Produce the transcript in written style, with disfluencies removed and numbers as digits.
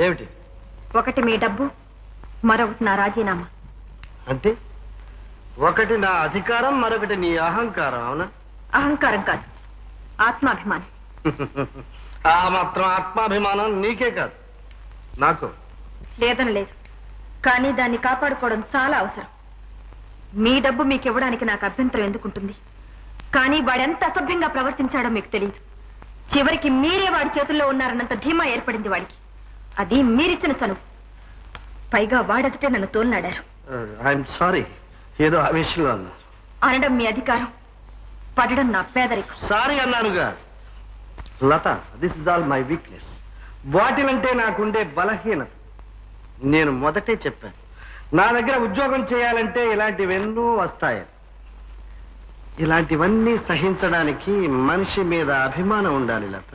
ఏమిటి? ఒకటి మీ డబ్బు, మరొకటి నా రాజీనామా. అంటే ఒకటి నా అధికారం, మరొకటి నీ అహంకారం. అవునా? అహంకారం కాదు, ఆత్మాభిమానం. ఆ మాత్రం ఆత్మాభిమానం నీకే కాదు, నాకు లేదని లేదు, కానీ దాన్ని కాపాడుకోవడం చాలా అవసరం. మీ డబ్బు మీకు ఇవ్వడానికి నాకు అభ్యంతరం ఎందుకుంటుంది? కానీ వాడెంత అసభ్యంగా ప్రవర్తించాడో మీకు తెలియదు. చివరికి మీరే వాడి చేతుల్లో ఉన్నారన్నంత ధీమా ఏర్పడింది వాడికి. అది మీరిచ్చిన చనువు. పైగా వాడెదుటే నన్ను తోలనాడారు. ఐఎమ్ సారీ, ఏదో ఆవేశంలో అన్నారు. అనడం మీ అధికారం, పడడం నా పేదరికం. సారీ అన్నానుగా Latha. This is all my weakness. వాటిలంటే నాకుండే బలహీనత. నేను మొదటే చెప్పాను, నా దగ్గర ఉద్యోగం చేయాలంటే ఇలాంటివెన్నో వస్తాయి. ఇలాంటివన్నీ సహించడానికి మనిషి మీద అభిమానం ఉండాలి లత.